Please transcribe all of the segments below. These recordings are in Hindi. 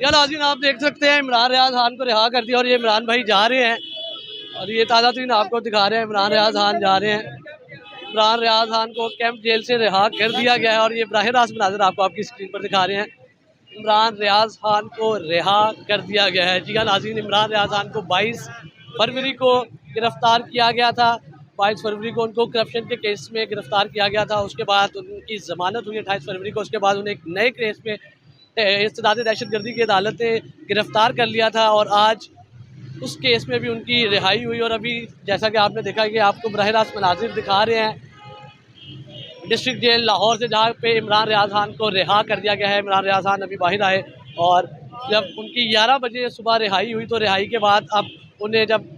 यार नाज़रीन आप देख सकते हैं इमरान रियाज खान को रिहा कर दिया और ये इमरान भाई जा रहे हैं और ये ताज़ा तरीन आपको दिखा रहे हैं। इमरान रियाज खान जा रहे हैं। इमरान रियाज खान को कैंप जेल से रिहा कर दिया गया है और ये बराह रास्त मनाज़र आपको आपकी स्क्रीन पर दिखा रहे हैं। इमरान रियाज खान को रिहा कर दिया गया है। जी हाँ नाज़रीन, इमरान रियाज खान को 22 फरवरी को गिरफ़्तार किया गया था। 22 फरवरी को उनको करप्शन के केस में गिरफ़्तार किया गया था। उसके बाद उनकी ज़मानत हुई 28 फरवरी को। उसके बाद उन्हें एक नए केस में इस्तेदाद दहशतगर्दी की अदालत ने गिरफ़्तार कर लिया था और आज उस केस में भी उनकी रिहाई हुई। और अभी जैसा कि आपने देखा कि आपको बराह रास्त मनाजिर दिखा रहे हैं डिस्ट्रिक्ट जेल लाहौर से, जहाँ पे इमरान रियाज खान को रिहा कर दिया गया है। इमरान रियाज खान अभी बाहर आए और जब उनकी 11 बजे सुबह रिहाई हुई तो रिहाई के बाद अब उन्हें जब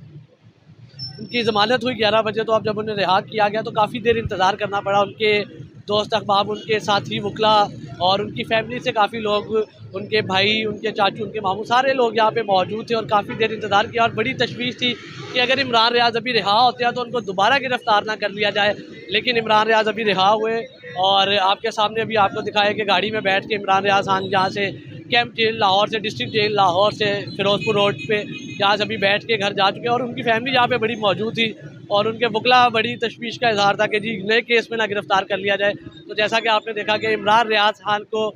उनकी ज़मानत हुई 11 बजे तो अब जब उन्हें रिहा किया गया तो काफ़ी देर इंतज़ार करना पड़ा। उनके दोस्त अहबाब, उनके साथी वकला और उनकी फैमिली से काफ़ी लोग, उनके भाई, उनके चाचू, उनके मामू, सारे लोग यहाँ पे मौजूद थे और काफ़ी देर इंतज़ार किया। और बड़ी तशवीश थी कि अगर इमरान रियाज अभी रिहा होते हैं तो उनको दोबारा गिरफ़्तार ना कर लिया जाए, लेकिन इमरान रियाज अभी रिहा हुए और आपके सामने अभी आपको दिखाया कि गाड़ी में बैठ के इमरान रियाज खान यहाँ से कैंप जेल लाहौर से, डिस्ट्रिक्ट जेल लाहौर से फिरोजपुर रोड पे यहाँ से अभी बैठ के घर जा चुके हैं और उनकी फैमिली यहाँ पे बड़ी मौजूद थी और उनके वकला बड़ी तशवीश का इजहार था कि जी नए केस में ना गिरफ़्तार कर लिया जाए। तो जैसा कि आपने देखा कि इमरान रियाज खान को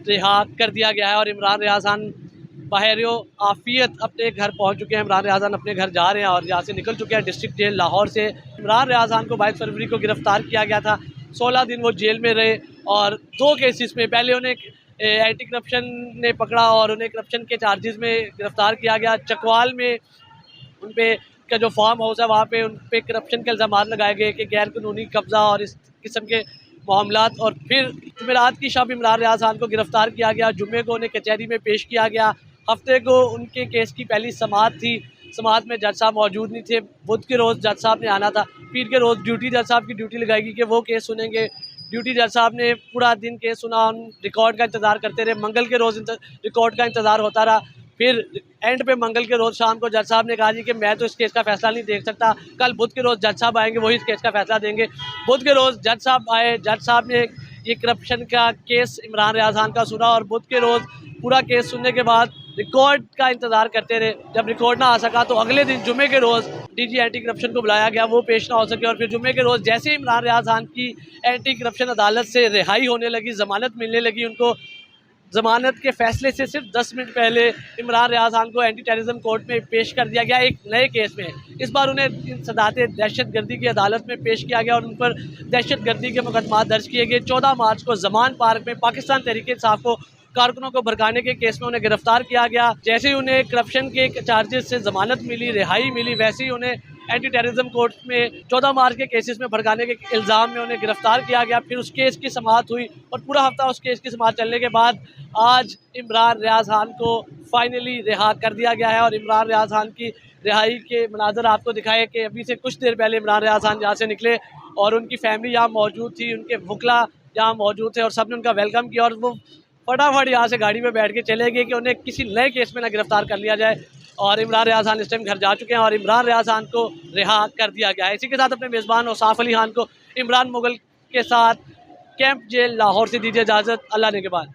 रिहा कर दिया गया है और इमरान रियाज खान बहरियो आफियत अपने घर पहुंच चुके हैं। इमरान रियाज खान अपने घर जा रहे हैं और यहाँ से निकल चुके हैं डिस्ट्रिक्ट जेल लाहौर से। इमरान रियाज खान को 22 फरवरी को गिरफ़्तार किया गया था। 16 दिन वो जेल में रहे और 2 केसेस में, पहले उन्हें एंटी करप्शन ने पकड़ा और उन्हें करप्शन के चार्जेस में गिरफ़्तार किया गया। चकवाल में उन पे का जो फार्म हाउस है वहाँ पे उन पे करप्शन के इल्ज़ाम लगाए गए कि गैर कानूनी कब्ज़ा और इस किस्म के मामलात। और फिर जुमेरात की शब इमरान रियाज खान को गिरफ़्तार किया गया। जुम्मे को उन्हें कचहरी में पेश किया गया। हफ्ते को उनके केस की पहली समाअत थी। समाअत में जज साहब मौजूद नहीं थे। बुध के रोज़ जज साहब ने आना था। पीर के रोज़ ड्यूटी जज साहब की ड्यूटी लगाएगी कि वो केस सुनेंगे। ड्यूटी जज साहब ने पूरा दिन केस सुना, रिकॉर्ड का इंतज़ार करते रहे। मंगल के रोज़ रिकॉर्ड का इंतज़ार होता रहा। फिर एंड पे मंगल के रोज़ शाम को जज साहब ने कहा जी कि मैं तो इस केस का फ़ैसला नहीं देख सकता, कल बुध के रोज़ जज साहब आएंगे, वही इस केस का फ़ैसला देंगे। बुध के रोज़ जज साहब आए। जज साहब ने ये करप्शन का केस इमरान रियाज खान का सुना और बुध के रोज़ पूरा केस सुनने के बाद रिकॉर्ड का इंतज़ार करते रहे। जब रिकॉर्ड ना आ सका तो अगले दिन जुम्मे के रोज़ डीजी एंटी करप्शन को बुलाया गया, वो पेश ना हो सके। और फिर जुम्मे के रोज़ जैसे ही इमरान रियाज खान की एंटी करप्शन अदालत से रिहाई होने लगी, ज़मानत मिलने लगी उनको, ज़मानत के फ़ैसले से सिर्फ 10 मिनट पहले इमरान रियाज खान को एंटी टेररिज्म कोर्ट में पेश कर दिया गया एक नए केस में। इस बार उन्हें इंसदाद दहशतगर्दी की अदालत में पेश किया गया और उन पर दहशतगर्दी के मुकदमा दर्ज किए गए। 14 मार्च को जमान पार्क में पाकिस्तान तहरीक इंसाफ को कारकुनों को भड़काने के केस में उन्हें गिरफ्तार किया गया। जैसे ही उन्हें करप्शन के चार्जेस से ज़मानत मिली, रिहाई मिली, वैसे ही उन्हें एंटी टेररिज्म कोर्ट में 14 मार्च के केसेस में भड़काने के इल्ज़ाम में उन्हें गिरफ्तार किया गया। फिर उस केस की समाअत हुई और पूरा हफ्ता उस केस की समाअत चलने के बाद आज इमरान रियाज खान को फाइनली रिहा कर दिया गया है। और इमरान रियाज खान की रिहाई के मनाजर आपको दिखाए कि अभी से कुछ देर पहले इमरान रियाज खान यहाँ से निकले और उनकी फैमिली यहाँ मौजूद थी, उनके वकला यहाँ मौजूद थे और सब ने उनका वेलकम किया और वो फटाफट यहाँ से गाड़ी में बैठ के चले गए कि उन्हें किसी नए केस में ना गिरफ्तार कर लिया जाए। और इमरान रियाज खान इस टाइम घर जा चुके हैं और इमरान रियाज खान को रिहा कर दिया गया है। इसी के साथ अपने मेज़बान औसाफ अली खान को इमरान मुगल के साथ कैंप जेल लाहौर से दीजिए इजाज़त। अल्लाह ने के बाद।